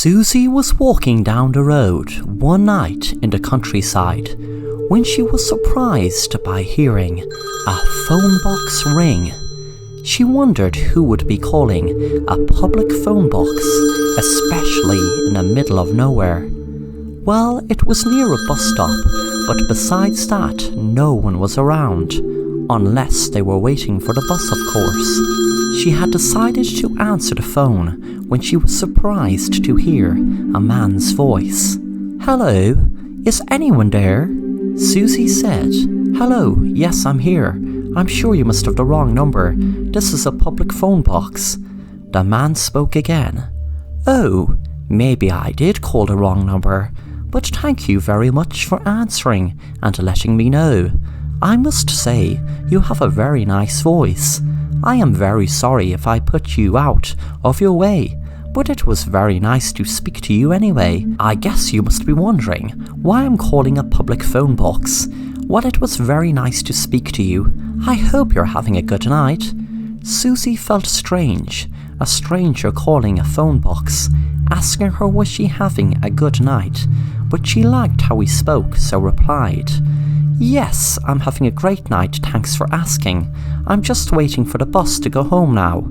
Susie was walking down the road one night in the countryside when she was surprised by hearing a phone box ring. She wondered who would be calling a public phone box, especially in the middle of nowhere. Well, it was near a bus stop, but besides that, no one was around, unless they were waiting for the bus, of course. She had decided to answer the phone when she was surprised to hear a man's voice. "Hello, is anyone there?" Susie said. "Hello, yes, I'm here. I'm sure you must have the wrong number. This is a public phone box." The man spoke again. "Oh, maybe I did call the wrong number, but thank you very much for answering and letting me know. I must say, you have a very nice voice. I am very sorry if I put you out of your way, but it was very nice to speak to you anyway. I guess you must be wondering why I'm calling a public phone box. Well, it was very nice to speak to you. I hope you're having a good night." Susie felt strange, a stranger calling a phone box, asking her was she having a good night, but she liked how he spoke, so replied, "Yes, I'm having a great night, thanks for asking. I'm just waiting for the bus to go home now."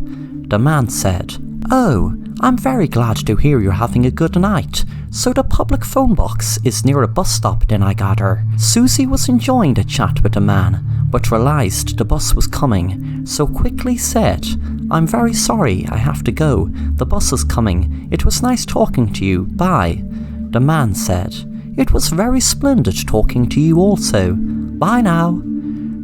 The man said, "Oh, I'm very glad to hear you're having a good night. So the public phone box is near a bus stop then, I gather." Susie was enjoying the chat with the man, but realised the bus was coming, so quickly said, "I'm very sorry, I have to go. The bus is coming. It was nice talking to you. Bye." The man said, "It was very splendid talking to you also. Bye now."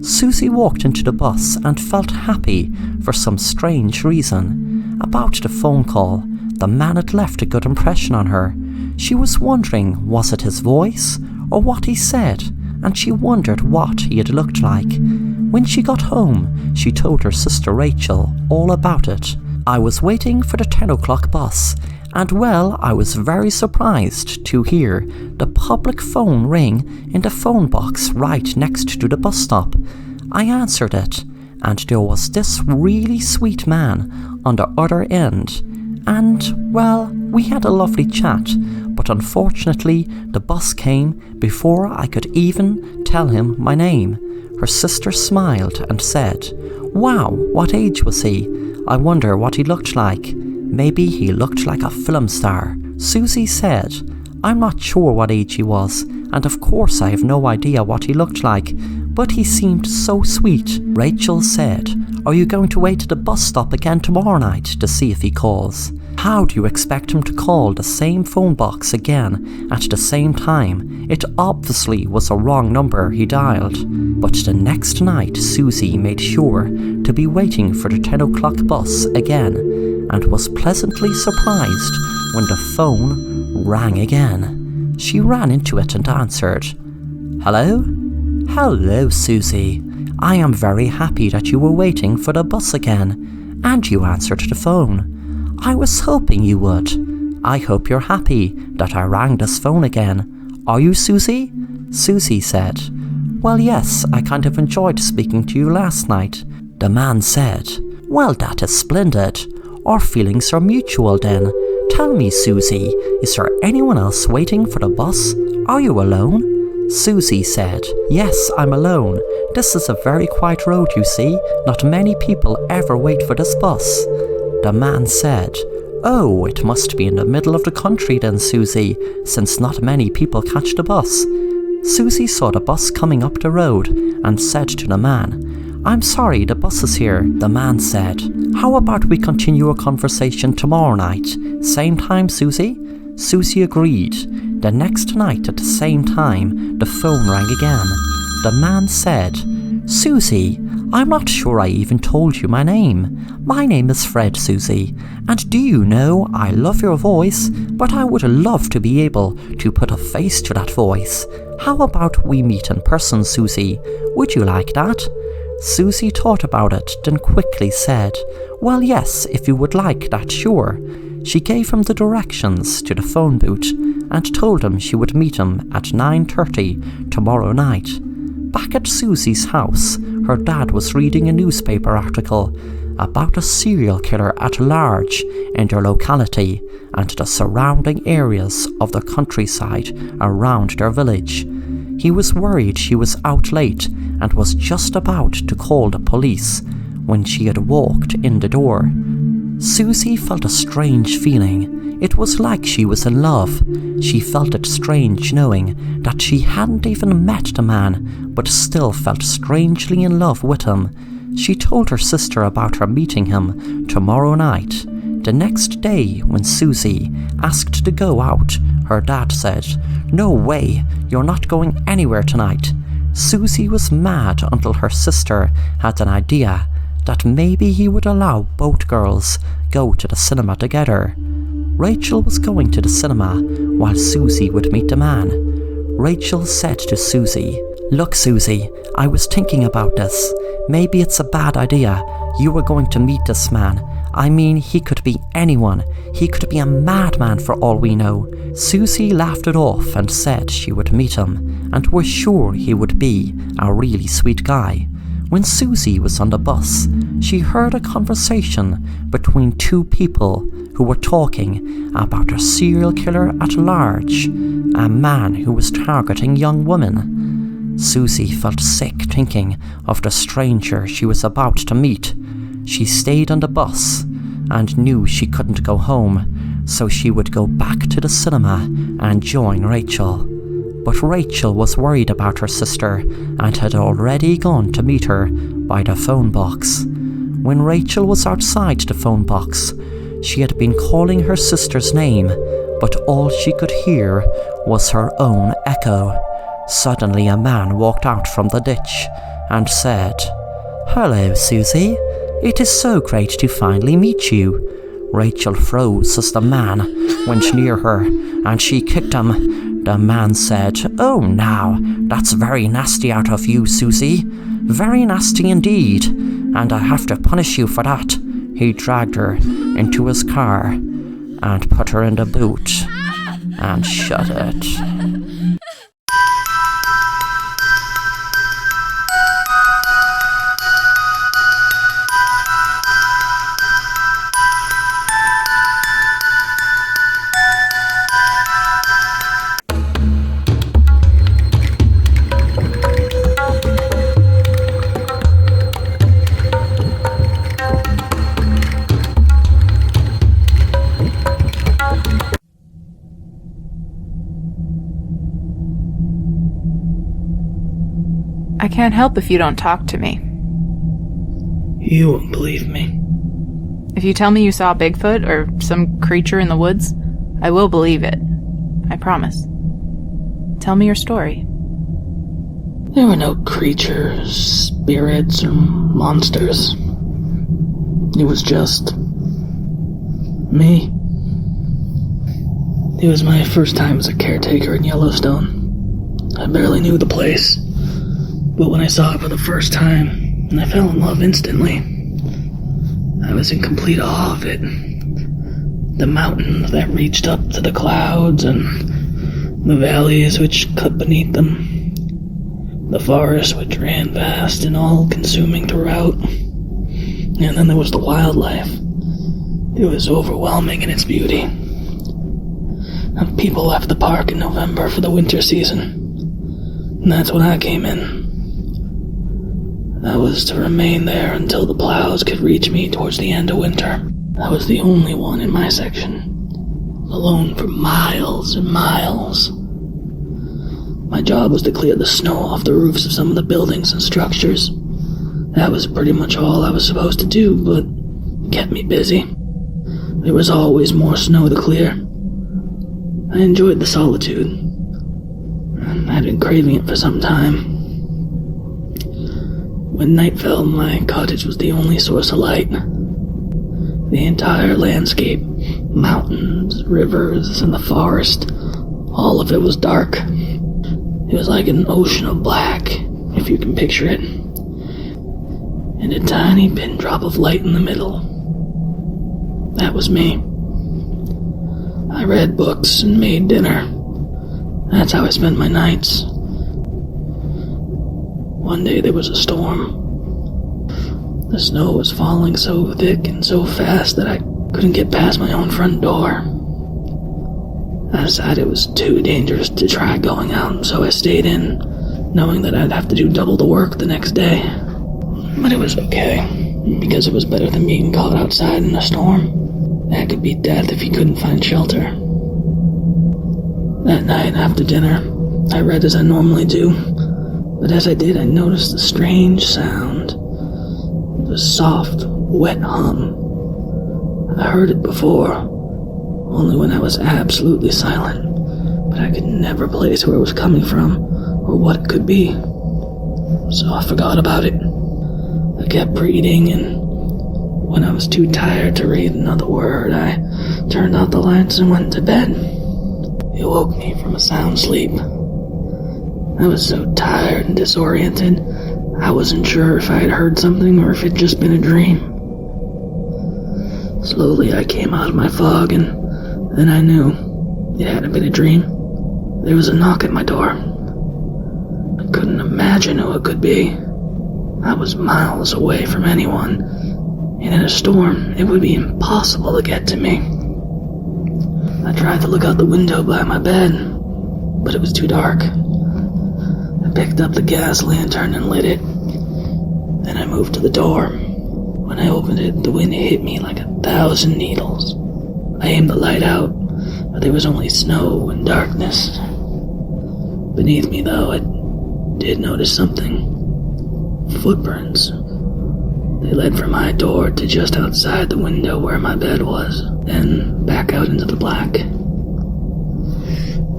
Susie walked into the bus and felt happy for some strange reason. About the phone call, the man had left a good impression on her. She was wondering, was it his voice or what he said, and she wondered what he had looked like. When she got home, she told her sister Rachel all about it. "I was waiting for the 10 o'clock bus, and well, I was very surprised to hear the public phone ring in the phone box right next to the bus stop. I answered it, and there was this really sweet man on the other end. And, well, we had a lovely chat, but unfortunately the bus came before I could even tell him my name." Her sister smiled and said, "Wow, what age was he? I wonder what he looked like. Maybe he looked like a film star." Susie said, "I'm not sure what age he was, and of course I have no idea what he looked like, but he seemed so sweet." Rachel said, "Are you going to wait at the bus stop again tomorrow night to see if he calls? How do you expect him to call the same phone box again at the same time? It obviously was a wrong number he dialed." But the next night Susie made sure to be waiting for the 10 o'clock bus again, and was pleasantly surprised when the phone rang again. She ran into it and answered, "Hello? Hello, Susie. I am very happy that you were waiting for the bus again, and you answered the phone. I was hoping you would. I hope you're happy that I rang this phone again. Are you, Susie?" Susie said, "Well, yes, I kind of enjoyed speaking to you last night." The man said, "Well, that is splendid. Our feelings are mutual then. Tell me, Susie, is there anyone else waiting for the bus? Are you alone?" Susie said, "Yes, I'm alone. This is a very quiet road, you see. Not many people ever wait for this bus." The man said, "Oh, it must be in the middle of the country then, Susie, since not many people catch the bus." Susie saw the bus coming up the road and said to the man, "I'm sorry, the bus is here." The man said, "How about we continue our conversation tomorrow night? Same time, Susie?" Susie agreed. The next night at the same time, the phone rang again. The man said, "Susie, I'm not sure I even told you my name. My name is Fred, Susie, and do you know, I love your voice, but I would love to be able to put a face to that voice. How about we meet in person, Susie? Would you like that?" Susie thought about it, then quickly said, "Well, yes, if you would like that, sure." She gave him the directions to the phone booth and told him she would meet him at 9:30 tomorrow night. Back at Susie's house, her dad was reading a newspaper article. about a serial killer at large in their locality and the surrounding areas of the countryside around their village. He was worried she was out late and was just about to call the police when she had walked in the door. Susie felt a strange feeling. It was like she was in love. She felt it strange knowing that she hadn't even met the man, but still felt strangely in love with him. She told her sister about her meeting him tomorrow night. The next day, when Susie asked to go out, her dad said, "No way, you're not going anywhere tonight." Susie was mad until her sister had an idea that maybe he would allow both girls go to the cinema together. Rachel was going to the cinema while Susie would meet the man. Rachel said to Susie, "Look, Susie, I was thinking about this. Maybe it's a bad idea. You were going to meet this man. I mean, he could be anyone. He could be a madman for all we know." Susie laughed it off and said she would meet him and was sure he would be a really sweet guy. When Susie was on the bus, she heard a conversation between two people who were talking about a serial killer at large, a man who was targeting young women. Susie felt sick thinking of the stranger she was about to meet. She stayed on the bus and knew she couldn't go home, so she would go back to the cinema and join Rachel. But Rachel was worried about her sister and had already gone to meet her by the phone box. When Rachel was outside the phone box, she had been calling her sister's name, but all she could hear was her own echo. Suddenly a man walked out from the ditch and said, "Hello, Susie. It is so great to finally meet you." Rachel froze as the man went near her and she kicked him. The man said, "Oh, now, that's very nasty out of you, Susie. Very nasty indeed, and I have to punish you for that." He dragged her into his car and put her in the boot and shut it. I can't help if you don't talk to me. You won't believe me. If you tell me you saw Bigfoot or some creature in the woods, I will believe it. I promise. Tell me your story. There were no creatures, spirits, or monsters. It was just me. It was my first time as a caretaker in Yellowstone. I barely knew the place, but when I saw it for the first time, and I fell in love instantly, I was in complete awe of it. The mountains that reached up to the clouds, and the valleys which cut beneath them. The forest which ran vast and all-consuming throughout. And then there was the wildlife. It was overwhelming in its beauty. And people left the park in November for the winter season. And that's when I came in. I was to remain there until the plows could reach me towards the end of winter. I was the only one in my section, alone for miles and miles. My job was to clear the snow off the roofs of some of the buildings and structures. That was pretty much all I was supposed to do, but it kept me busy. There was always more snow to clear. I enjoyed the solitude, and I'd been craving it for some time. When night fell, my cottage was the only source of light. The entire landscape, mountains, rivers, and the forest, all of it was dark. It was like an ocean of black, if you can picture it. And a tiny pin drop of light in the middle. That was me. I read books and made dinner. That's how I spent my nights. One day there was a storm. The snow was falling so thick and so fast that I couldn't get past my own front door. I decided it was too dangerous to try going out, so I stayed in, knowing that I'd have to do double the work the next day. But it was okay, because it was better than being caught outside in a storm. That could be death if you couldn't find shelter. That night after dinner, I read as I normally do, but as I did, I noticed a strange sound. It was a soft, wet hum. I heard it before, only when I was absolutely silent, but I could never place where it was coming from or what it could be. So I forgot about it. I kept reading, and when I was too tired to read another word, I turned out the lights and went to bed. It woke me from a sound sleep. I was so tired and disoriented, I wasn't sure if I had heard something or if it'd just been a dream. Slowly I came out of my fog, and then I knew it hadn't been a dream. There was a knock at my door. I couldn't imagine who it could be. I was miles away from anyone, and in a storm, it would be impossible to get to me. I tried to look out the window by my bed, but it was too dark. I picked up the gas lantern and lit it. Then I moved to the door. When I opened it, the wind hit me like 1,000 needles. I aimed the light out, but there was only snow and darkness. Beneath me, though, I did notice something. Footprints. They led from my door to just outside the window where my bed was, then back out into the black.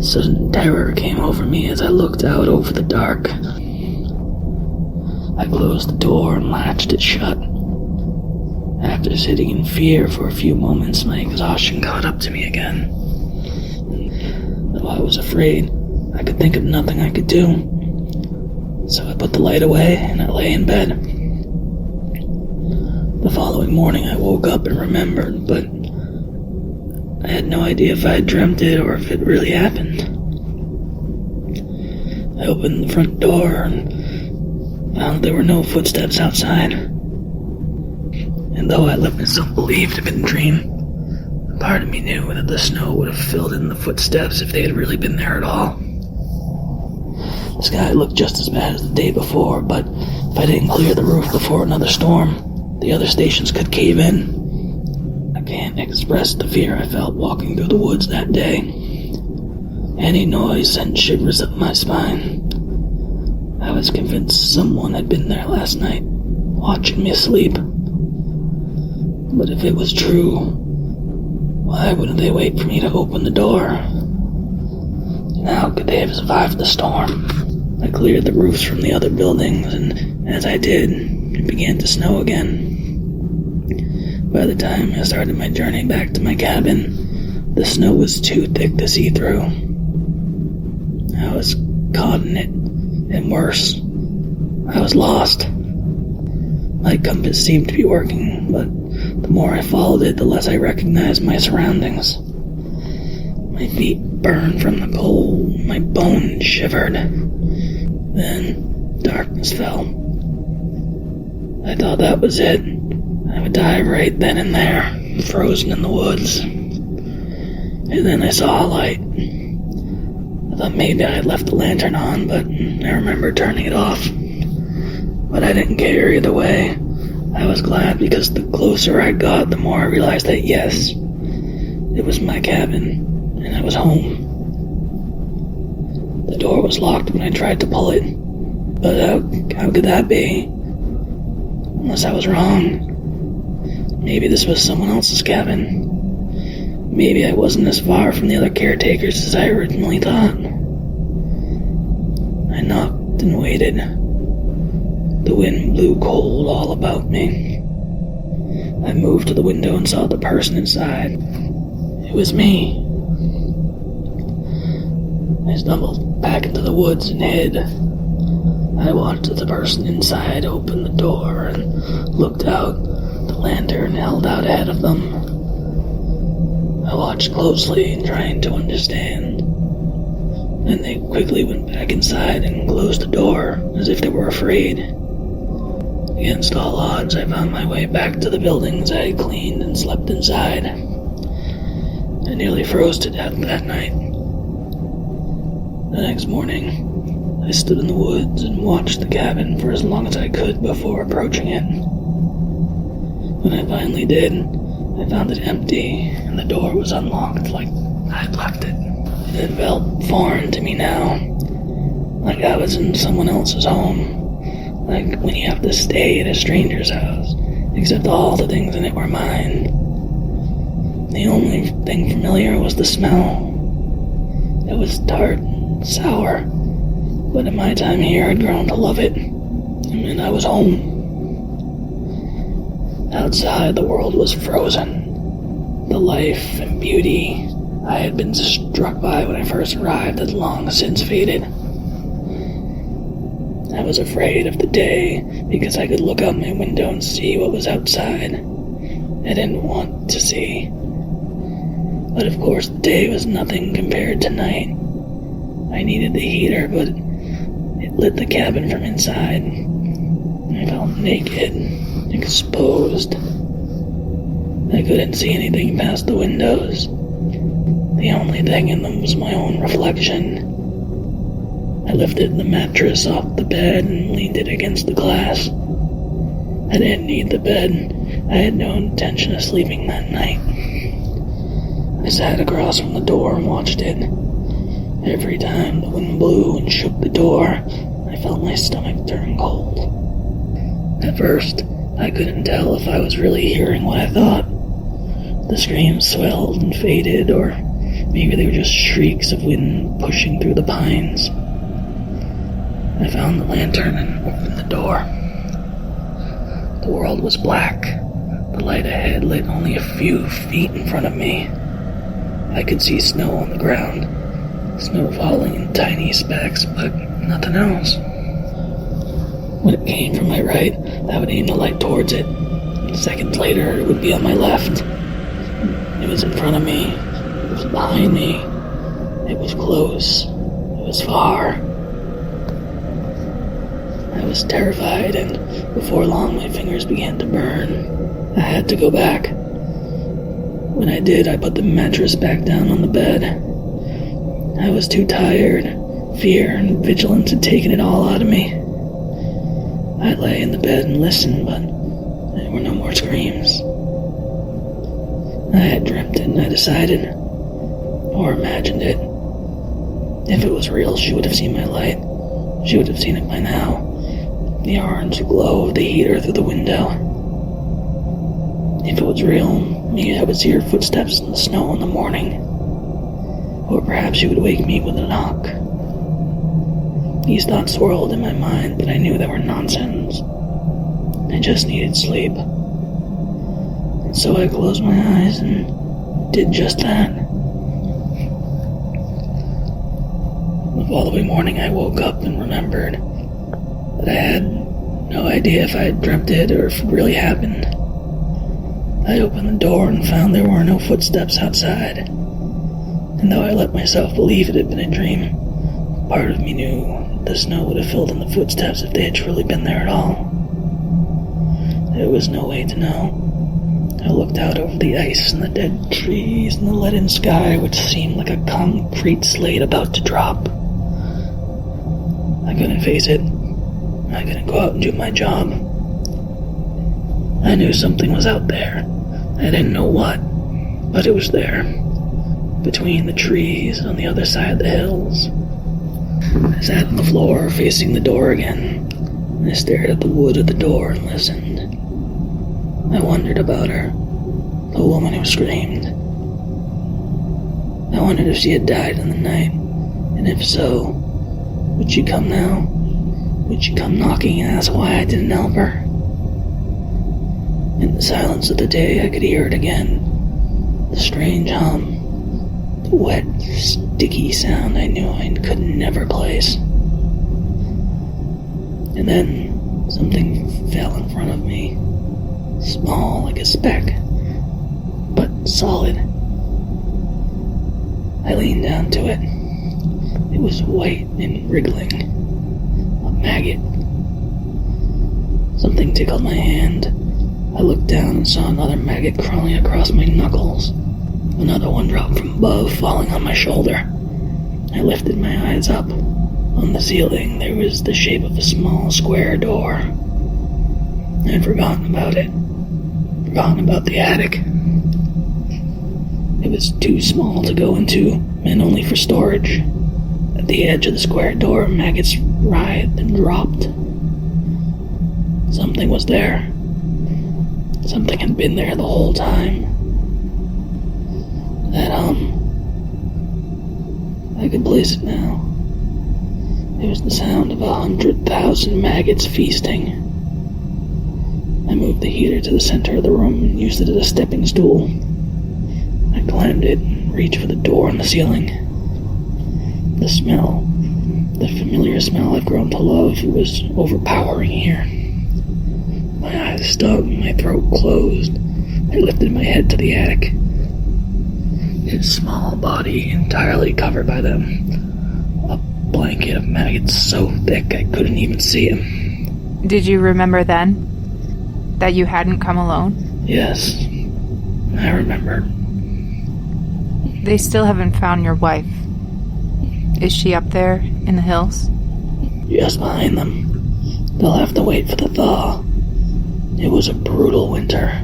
Sudden terror came over me as I looked out over the dark. I closed the door and latched it shut. After sitting in fear for a few moments, my exhaustion caught up to me again. Though I was afraid, I could think of nothing I could do. So I put the light away and I lay in bed. The following morning I woke up and remembered, but I had no idea if I had dreamt it or if it really happened. I opened the front door and found there were no footsteps outside. And though I let myself believe it had been a dream, part of me knew that the snow would have filled in the footsteps if they had really been there at all. The sky looked just as bad as the day before, but if I didn't clear the roof before another storm, the other stations could cave in. I can't express the fear I felt walking through the woods that day. Any noise sent shivers up my spine. I was convinced someone had been there last night, watching me sleep. But if it was true, why wouldn't they wait for me to open the door? And how could they have survived the storm? I cleared the roofs from the other buildings, and as I did, it began to snow again. By the time I started my journey back to my cabin, the snow was too thick to see through. I was caught in it, and worse, I was lost. My compass seemed to be working, but the more I followed it, the less I recognized my surroundings. My feet burned from the cold, my bones shivered. Then darkness fell. I thought that was it. I would die right then and there, frozen in the woods. And then I saw a light. I thought maybe I had left the lantern on, but I remembered turning it off. But I didn't care either way. I was glad because the closer I got, the more I realized that yes, it was my cabin, and I was home. The door was locked when I tried to pull it, but how could that be? Unless I was wrong. Maybe this was someone else's cabin. Maybe I wasn't as far from the other caretakers as I originally thought. I knocked and waited. The wind blew cold all about me. I moved to the window and saw the person inside. It was me. I stumbled back into the woods and hid. I watched as the person inside opened the door and looked out. The lantern held out ahead of them. I watched closely, trying to understand. Then they quickly went back inside and closed the door, as if they were afraid. Against all odds, I found my way back to the buildings I had cleaned and slept inside. I nearly froze to death that night. The next morning, I stood in the woods and watched the cabin for as long as I could before approaching it. When I finally did, I found it empty and the door was unlocked like I'd left it. It felt foreign to me now, like I was in someone else's home, like when you have to stay at a stranger's house, except all the things in it were mine. The only thing familiar was the smell. It was tart, sour, but in my time here I'd grown to love it, and I was home. Outside, the world was frozen. The life and beauty I had been struck by when I first arrived had long since faded. I was afraid of the day because I could look out my window and see what was outside. I didn't want to see. But of course, the day was nothing compared to night. I needed the heater, but it lit the cabin from inside. I felt naked, exposed. I couldn't see anything past the windows. The only thing in them was my own reflection. I lifted the mattress off the bed and leaned it against the glass. I didn't need the bed. I had no intention of sleeping that night. I sat across from the door and watched it. Every time the wind blew and shook the door, I felt my stomach turn cold. At first, I couldn't tell if I was really hearing what I thought. The screams swelled and faded, or maybe they were just shrieks of wind pushing through the pines. I found the lantern and opened the door. The world was black. The light ahead lit only a few feet in front of me. I could see snow on the ground, snow falling in tiny specks, but nothing else. When it came from my right, I would aim the light towards it. Seconds later, it would be on my left. It was in front of me. It was behind me. It was close. It was far. I was terrified, and before long my fingers began to burn. I had to go back. When I did, I put the mattress back down on the bed. I was too tired. Fear and vigilance had taken it all out of me. I lay in the bed and listened, but there were no more screams. I had dreamt it, and I decided, or imagined it. If it was real, she would have seen my light. She would have seen it by now. The orange glow of the heater through the window. If it was real, maybe I would see her footsteps in the snow in the morning. Or perhaps she would wake me with a knock. These thoughts swirled in my mind, but I knew they were nonsense. I just needed sleep. And so I closed my eyes and did just that. The following morning I woke up and remembered that I had no idea if I had dreamt it or if it really happened. I opened the door and found there were no footsteps outside. And though I let myself believe it had been a dream, part of me knew the snow would have filled in the footsteps if they had truly been there at all. There was no way to know. I looked out over the ice and the dead trees and the leaden sky, which seemed like a concrete slate about to drop. I couldn't face it. I couldn't go out and do my job. I knew something was out there. I didn't know what, but it was there. Between the trees on the other side of the hills. I sat on the floor facing the door again. I stared at the wood of the door and listened. I wondered about her, the woman who screamed. I wondered if she had died in the night, and if so, would she come now? Would she come knocking and ask why I didn't help her? In the silence of the day, I could hear it again. The strange hum. The wet, sticky sound I knew I could never place. And then something fell in front of me. Small like a speck, but solid. I leaned down to it. It was white and wriggling. A maggot. Something tickled my hand. I looked down and saw another maggot crawling across my knuckles. Another one dropped from above, falling on my shoulder. I lifted my eyes up. On the ceiling, there was the shape of a small square door. I had forgotten about it. Forgotten about the attic. It was too small to go into, meant only for storage. At the edge of the square door, maggots writhed and dropped. Something was there. Something had been there the whole time. That I could place it now. It was the sound of 100,000 maggots feasting. I moved the heater to the center of the room and used it as a stepping stool. I climbed it and reached for the door on the ceiling. The smell, the familiar smell I've grown to love, was overpowering here. My eyes stung, my throat closed. I lifted my head to the attic. His small body entirely covered by them. A blanket of maggots so thick I couldn't even see him. Did you remember then that you hadn't come alone? Yes, I remembered. They still haven't found your wife. Is she up there in the hills? Just behind them. They'll have to wait for the thaw. It was a brutal winter.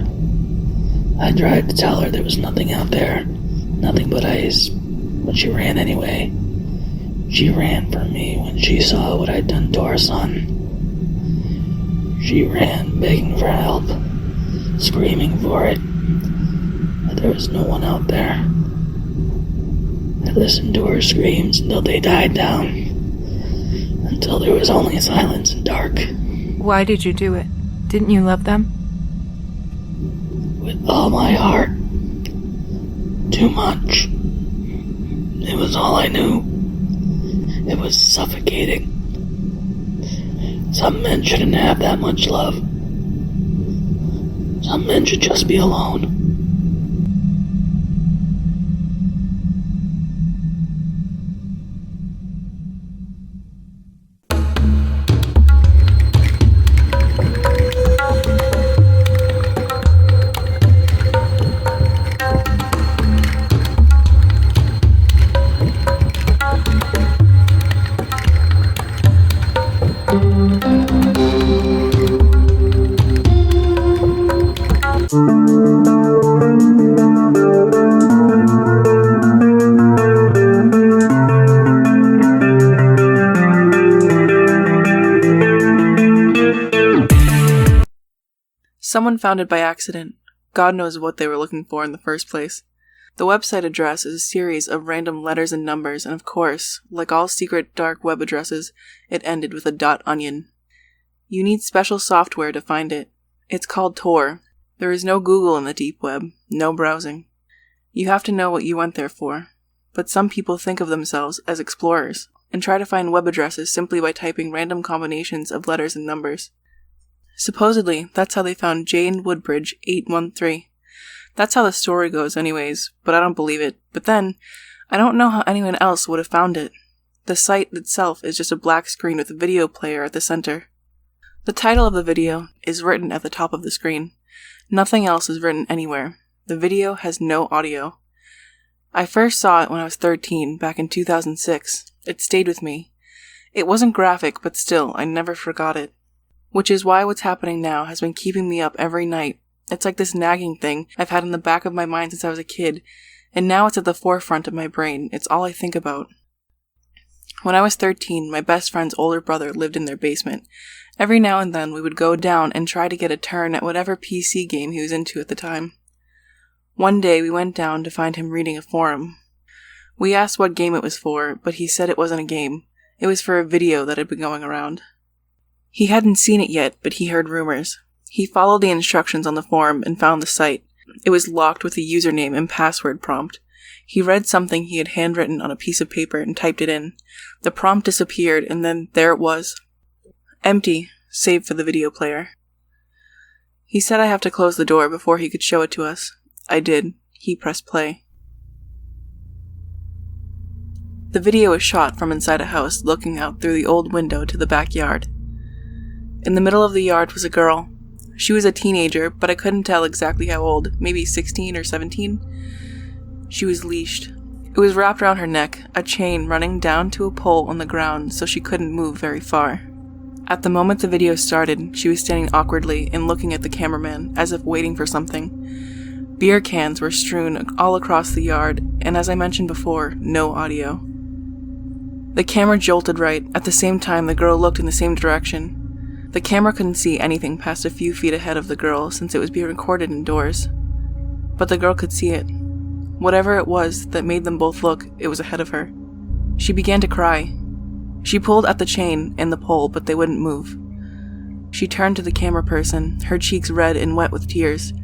I tried to tell her there was nothing out there, nothing but ice, but she ran anyway. She ran for me when she saw what I'd done to our son. She ran begging for help, screaming for it, but there was no one out there. I listened to her screams until they died down, until there was only silence and dark. Why did you do it? Didn't you love them? With all my heart. Too much. It was all I knew. It was suffocating. Some men shouldn't have that much love. Some men should just be alone. Someone found it by accident. God knows what they were looking for in the first place. The website address is a series of random letters and numbers, and of course, like all secret dark web addresses, it ended with a .onion. You need special software to find it. It's called Tor. There is no Google in the deep web, no browsing. You have to know what you went there for. But some people think of themselves as explorers, and try to find web addresses simply by typing random combinations of letters and numbers. Supposedly, that's how they found Jane Woodbridge 813. That's how the story goes anyways, but I don't believe it. But then, I don't know how anyone else would have found it. The site itself is just a black screen with a video player at the center. The title of the video is written at the top of the screen. Nothing else is written anywhere. The video has no audio. I first saw it when I was 13, back in 2006. It stayed with me. It wasn't graphic, but still, I never forgot it. Which is why what's happening now has been keeping me up every night. It's like this nagging thing I've had in the back of my mind since I was a kid, and now it's at the forefront of my brain. It's all I think about. When I was 13, my best friend's older brother lived in their basement. Every now and then we would go down and try to get a turn at whatever PC game he was into at the time. One day we went down to find him reading a forum. We asked what game it was for, but he said it wasn't a game. It was for a video that had been going around. He hadn't seen it yet, but he heard rumors. He followed the instructions on the forum and found the site. It was locked with a username and password prompt. He read something he had handwritten on a piece of paper and typed it in. The prompt disappeared, and then there it was. Empty, save for the video player. He said I have to close the door before he could show it to us. I did. He pressed play. The video was shot from inside a house looking out through the old window to the backyard. In the middle of the yard was a girl. She was a teenager, but I couldn't tell exactly how old, maybe 16 or 17. She was leashed. It was wrapped around her neck, a chain running down to a pole on the ground so she couldn't move very far. At the moment the video started, she was standing awkwardly and looking at the cameraman, as if waiting for something. Beer cans were strewn all across the yard, and as I mentioned before, no audio. The camera jolted right, at the same time the girl looked in the same direction. The camera couldn't see anything past a few feet ahead of the girl since it was being recorded indoors. But the girl could see it. Whatever it was that made them both look, it was ahead of her. She began to cry. She pulled at the chain and the pole, but they wouldn't move. She turned to the camera person, her cheeks red and wet with tears.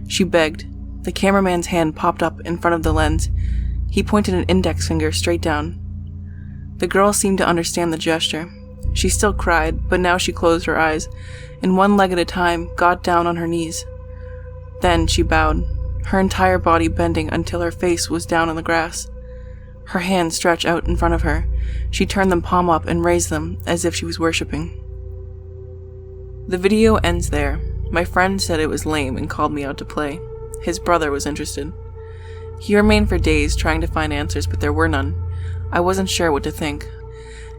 She begged. The cameraman's hand popped up in front of the lens. He pointed an index finger straight down. The girl seemed to understand the gesture. She still cried, but now she closed her eyes, and one leg at a time got down on her knees. Then she bowed, her entire body bending until her face was down on the grass. Her hands stretched out in front of her. She turned them palm up and raised them as if she was worshipping. The video ends there. My friend said it was lame and called me out to play. His brother was interested. He remained for days trying to find answers, but there were none. I wasn't sure what to think.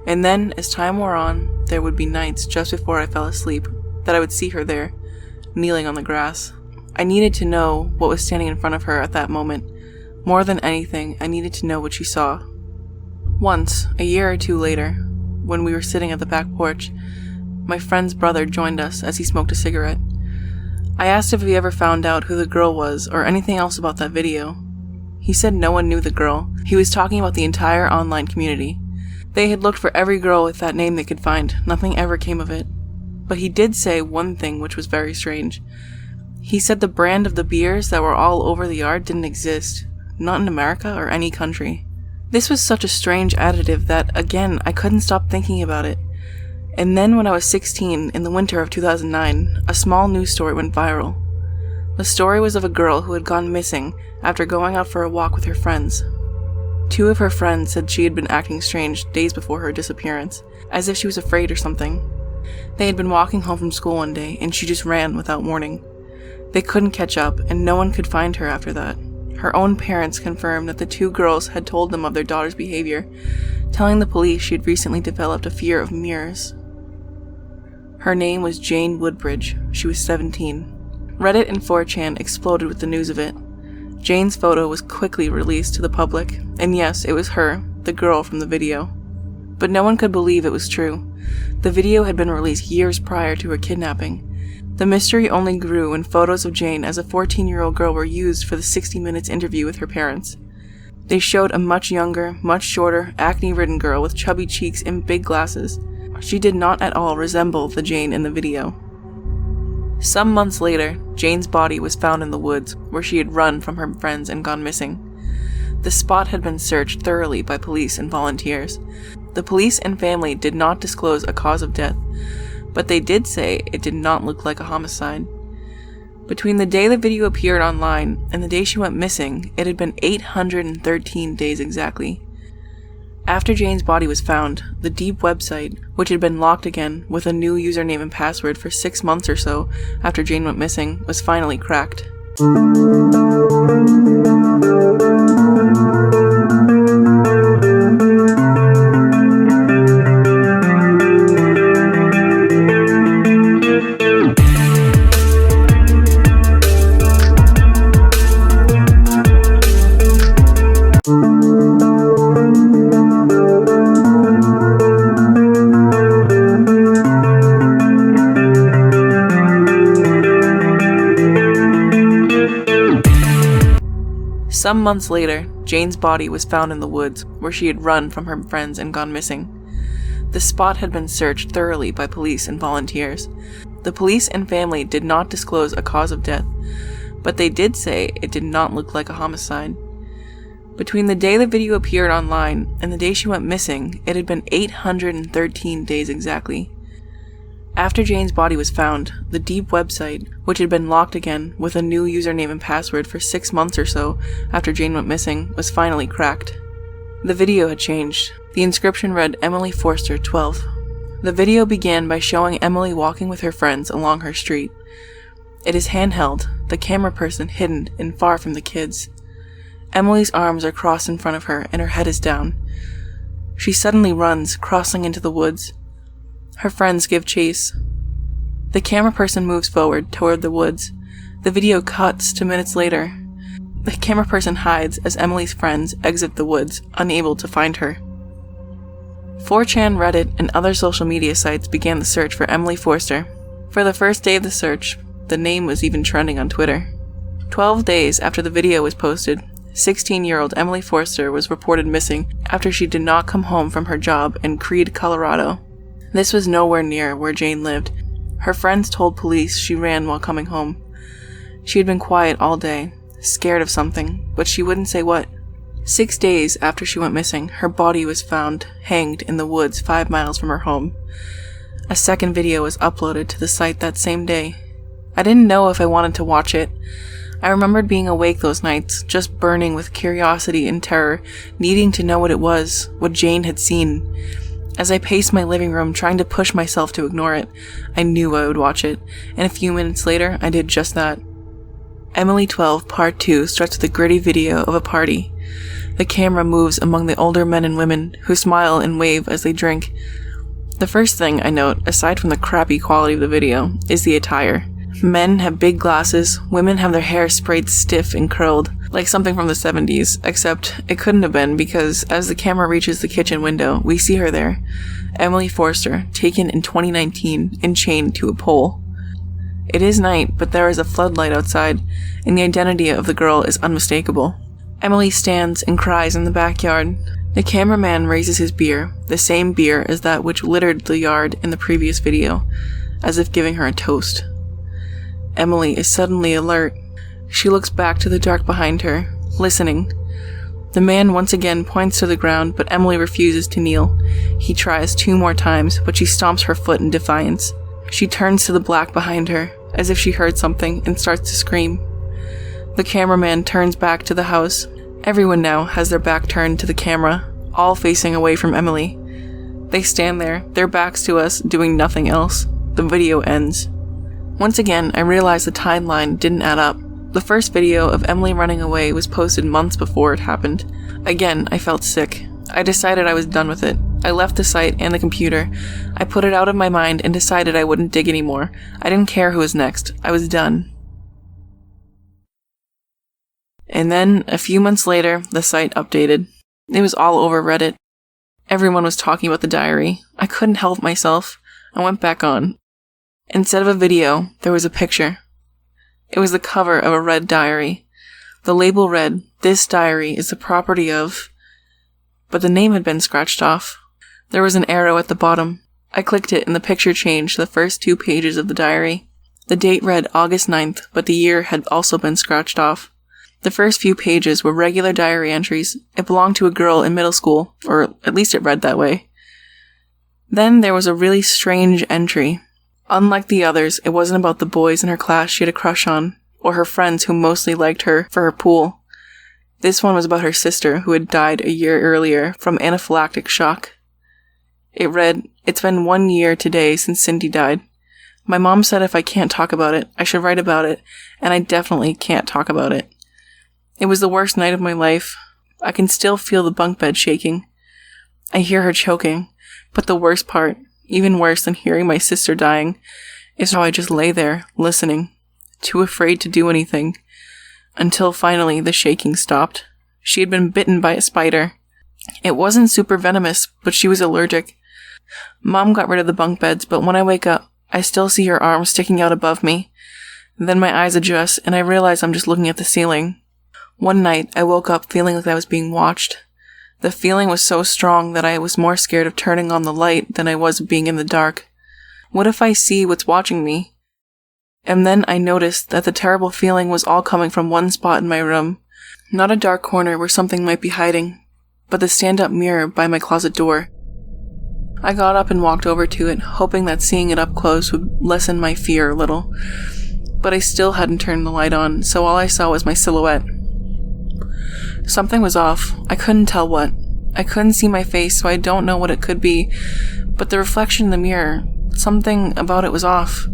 And then, as time wore on, there would be nights just before I fell asleep that I would see her there, kneeling on the grass. I needed to know what was standing in front of her at that moment. More than anything, I needed to know what she saw. Once, a year or two later, when we were sitting at the back porch, my friend's brother joined us as he smoked a cigarette. I asked if he ever found out who the girl was or anything else about that video. He said no one knew the girl. He was talking about the entire online community. They had looked for every girl with that name they could find. Nothing ever came of it. But he did say one thing which was very strange. He said the brand of the beers that were all over the yard didn't exist. Not in America or any country. This was such a strange additive that, again, I couldn't stop thinking about it. And then when I was 16, in the winter of 2009, a small news story went viral. The story was of a girl who had gone missing after going out for a walk with her friends. Two of her friends said she had been acting strange days before her disappearance, as if she was afraid or something. They had been walking home from school one day, and she just ran without warning. They couldn't catch up, and no one could find her after that. Her own parents confirmed that the two girls had told them of their daughter's behavior, telling the police she had recently developed a fear of mirrors. Her name was Jane Woodbridge. She was 17. Reddit and 4chan exploded with the news of it. Jane's photo was quickly released to the public, and yes, it was her, the girl from the video. But no one could believe it was true. The video had been released years prior to her kidnapping. The mystery only grew when photos of Jane as a 14-year-old girl were used for the 60 Minutes interview with her parents. They showed a much younger, much shorter, acne-ridden girl with chubby cheeks and big glasses. She did not at all resemble the Jane in the video. Some months later, Jane's body was found in the woods, where she had run from her friends and gone missing. The spot had been searched thoroughly by police and volunteers. The police and family did not disclose a cause of death, but they did say it did not look like a homicide. Between the day the video appeared online and the day she went missing, it had been 813 days exactly. After Jane's body was found, the Deep website, which had been locked again with a new username and password for 6 months or so after Jane went missing, was finally cracked. Some months later, Jane's body was found in the woods, where she had run from her friends and gone missing. The spot had been searched thoroughly by police and volunteers. The police and family did not disclose a cause of death, but they did say it did not look like a homicide. Between the day the video appeared online and the day she went missing, it had been 813 days exactly. After Jane's body was found, the Deep website, which had been locked again with a new username and password for 6 months or so after Jane went missing, was finally cracked. The video had changed. The inscription read Emily Forster, 12th. The video began by showing Emily walking with her friends along her street. It is handheld, the camera person hidden and far from the kids. Emily's arms are crossed in front of her and her head is down. She suddenly runs, crossing into the woods. Her friends give chase. The camera person moves forward toward the woods. The video cuts to minutes later. The camera person hides as Emily's friends exit the woods, unable to find her. 4chan, Reddit, and other social media sites began the search for Emily Forster. For the first day of the search, the name was even trending on Twitter. 12 days after the video was posted, 16-year-old Emily Forster was reported missing after she did not come home from her job in Creede, Colorado. This was nowhere near where Jane lived. Her friends told police she ran while coming home. She had been quiet all day, scared of something, but she wouldn't say what. 6 days after she went missing, her body was found hanged in the woods 5 miles from her home. A second video was uploaded to the site that same day. I didn't know if I wanted to watch it. I remembered being awake those nights, just burning with curiosity and terror, needing to know what it was, what Jane had seen. As I paced my living room, trying to push myself to ignore it, I knew I would watch it, and a few minutes later, I did just that. Emily 12 Part 2 starts with a gritty video of a party. The camera moves among the older men and women who smile and wave as they drink. The first thing I note, aside from the crappy quality of the video, is the attire. Men have big glasses, women have their hair sprayed stiff and curled, like something from the 70s, except it couldn't have been because as the camera reaches the kitchen window, we see her there. Emily Forster, taken in 2019 and chained to a pole. It is night, but there is a floodlight outside, and the identity of the girl is unmistakable. Emily stands and cries in the backyard. The cameraman raises his beer, the same beer as that which littered the yard in the previous video, as if giving her a toast. Emily is suddenly alert. She looks back to the dark behind her, listening. The man once again points to the ground, but Emily refuses to kneel. He tries 2 more times, but she stomps her foot in defiance. She turns to the black behind her, as if she heard something, and starts to scream. The cameraman turns back to the house. Everyone now has their back turned to the camera, all facing away from Emily. They stand there, their backs to us, doing nothing else. The video ends. Once again, I realized the timeline didn't add up. The first video of Emily running away was posted months before it happened. Again, I felt sick. I decided I was done with it. I left the site and the computer. I put it out of my mind and decided I wouldn't dig anymore. I didn't care who was next. I was done. And then, a few months later, the site updated. It was all over Reddit. Everyone was talking about the diary. I couldn't help myself. I went back on. Instead of a video, there was a picture. It was the cover of a red diary. The label read, "This diary is the property of..." But the name had been scratched off. There was an arrow at the bottom. I clicked it and the picture changed to the first 2 pages of the diary. The date read August 9th, but the year had also been scratched off. The first few pages were regular diary entries. It belonged to a girl in middle school, or at least it read that way. Then there was a really strange entry. Unlike the others, it wasn't about the boys in her class she had a crush on, or her friends who mostly liked her for her pool. This one was about her sister who had died a year earlier from anaphylactic shock. It read, "It's been 1 year today since Cindy died. My mom said if I can't talk about it, I should write about it, and I definitely can't talk about it. It was the worst night of my life. I can still feel the bunk bed shaking. I hear her choking, but the worst part, even worse than hearing my sister dying, is how I just lay there, listening, too afraid to do anything, until finally the shaking stopped. She had been bitten by a spider. It wasn't super venomous, but she was allergic. Mom got rid of the bunk beds, but when I wake up, I still see her arm sticking out above me. Then my eyes adjust, and I realize I'm just looking at the ceiling. One night, I woke up feeling like I was being watched. The feeling was so strong that I was more scared of turning on the light than I was of being in the dark. What if I see what's watching me? And then I noticed that the terrible feeling was all coming from one spot in my room. Not a dark corner where something might be hiding, but the stand-up mirror by my closet door. I got up and walked over to it, hoping that seeing it up close would lessen my fear a little. But I still hadn't turned the light on, so all I saw was my silhouette. Something was off. I couldn't tell what. I couldn't see my face, so I don't know what it could be, But the reflection in the mirror, something about it was off.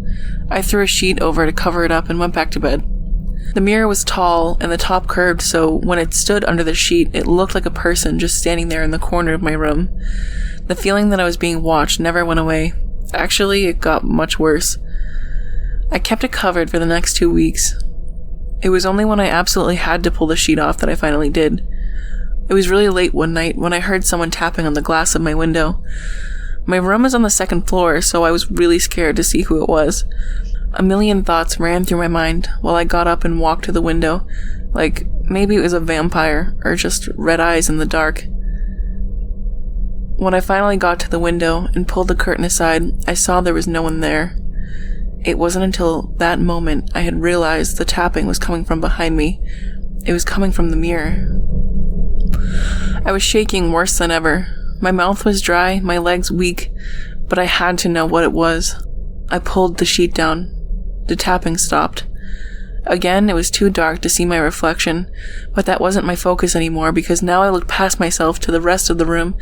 I threw a sheet over to cover it up and went back to bed. The mirror was tall and the top curved, so when it stood under the sheet, it looked like a person just standing there in the corner of my room. The feeling that I was being watched never went away. Actually, it got much worse. I kept it covered for the next 2 weeks. It was only when I absolutely had to pull the sheet off that I finally did. It was really late one night when I heard someone tapping on the glass of my window. My room is on the 2nd floor, so I was really scared to see who it was. A million thoughts ran through my mind while I got up and walked to the window, like maybe it was a vampire or just red eyes in the dark. When I finally got to the window and pulled the curtain aside, I saw there was no one there. It wasn't until that moment I had realized the tapping was coming from behind me. It was coming from the mirror. I was shaking worse than ever. My mouth was dry, my legs weak, but I had to know what it was. I pulled the sheet down. The tapping stopped. Again, it was too dark to see my reflection, but that wasn't my focus anymore because now I looked past myself to the rest of the room,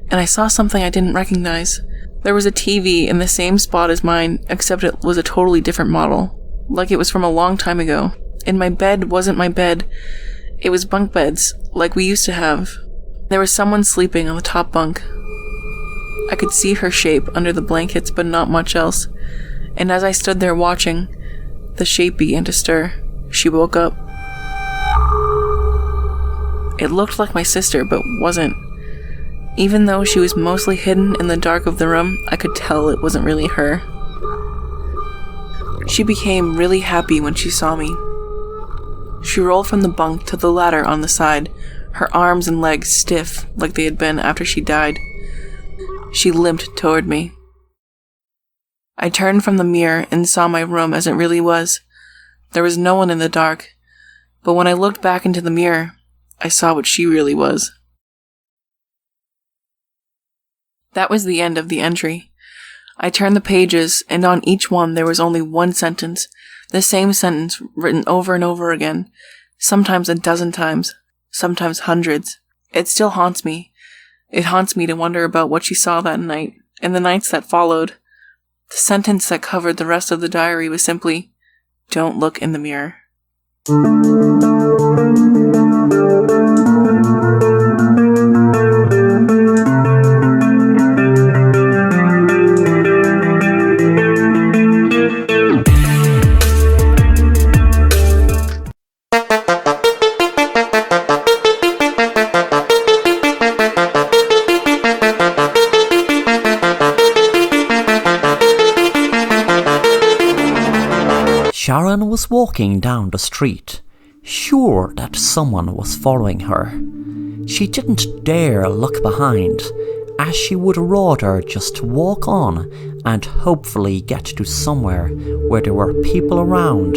and I saw something I didn't recognize. There was a TV in the same spot as mine, except it was a totally different model, like it was from a long time ago. And my bed wasn't my bed. It was bunk beds, like we used to have. There was someone sleeping on the top bunk. I could see her shape under the blankets, but not much else. And as I stood there watching, the shape began to stir. She woke up. It looked like my sister, but wasn't. Even though she was mostly hidden in the dark of the room, I could tell it wasn't really her. She became really happy when she saw me. She rolled from the bunk to the ladder on the side, her arms and legs stiff like they had been after she died. She limped toward me. I turned from the mirror and saw my room as it really was. There was no one in the dark, but when I looked back into the mirror, I saw what she really was. That was the end of the entry. I turned the pages, and on each one there was only one sentence, the same sentence written over and over again, sometimes a dozen times, sometimes hundreds. It still haunts me. It haunts me to wonder about what she saw that night, and the nights that followed. The sentence that covered the rest of the diary was simply, "Don't look in the mirror." Sharon was walking down the street, sure that someone was following her. She didn't dare look behind, as she would rather just walk on and hopefully get to somewhere where there were people around,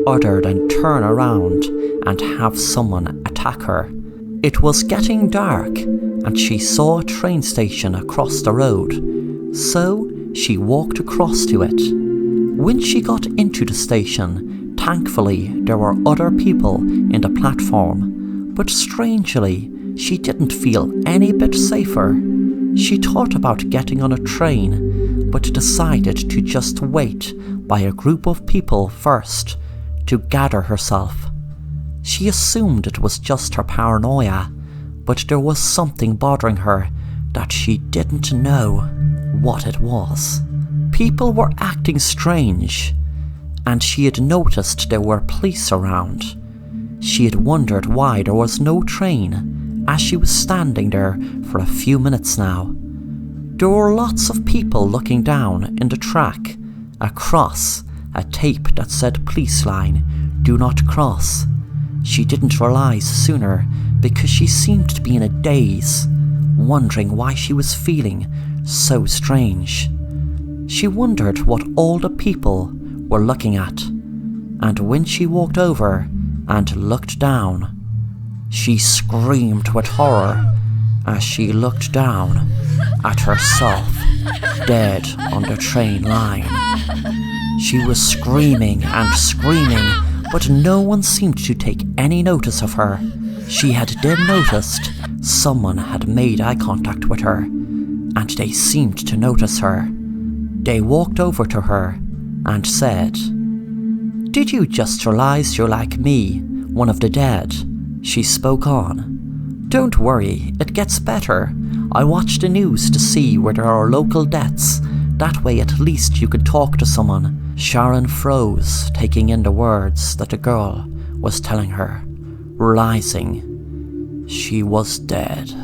other than turn around and have someone attack her. It was getting dark, and she saw a train station across the road, so she walked across to it. When she got into the station, thankfully there were other people in the platform, but strangely, she didn't feel any bit safer. She thought about getting on a train, but decided to just wait by a group of people first to gather herself. She assumed it was just her paranoia, but there was something bothering her that she didn't know what it was. People were acting strange, and she had noticed there were police around. She had wondered why there was no train, as she was standing there for a few minutes now. There were lots of people looking down in the track, across a tape that said "Police line, do not cross." She didn't realise sooner because she seemed to be in a daze, wondering why she was feeling so strange. She wondered what all the people were looking at, and when she walked over and looked down, she screamed with horror as she looked down at herself, dead on the train line. She was screaming and screaming, but no one seemed to take any notice of her. She had then noticed someone had made eye contact with her, and they seemed to notice her. They walked over to her and said, "Did you just realize you're like me, one of the dead?" She spoke on. "Don't worry, it gets better. I watch the news to see where there are local deaths. That way at least you could talk to someone." Sharon froze, taking in the words that the girl was telling her, realizing she was dead.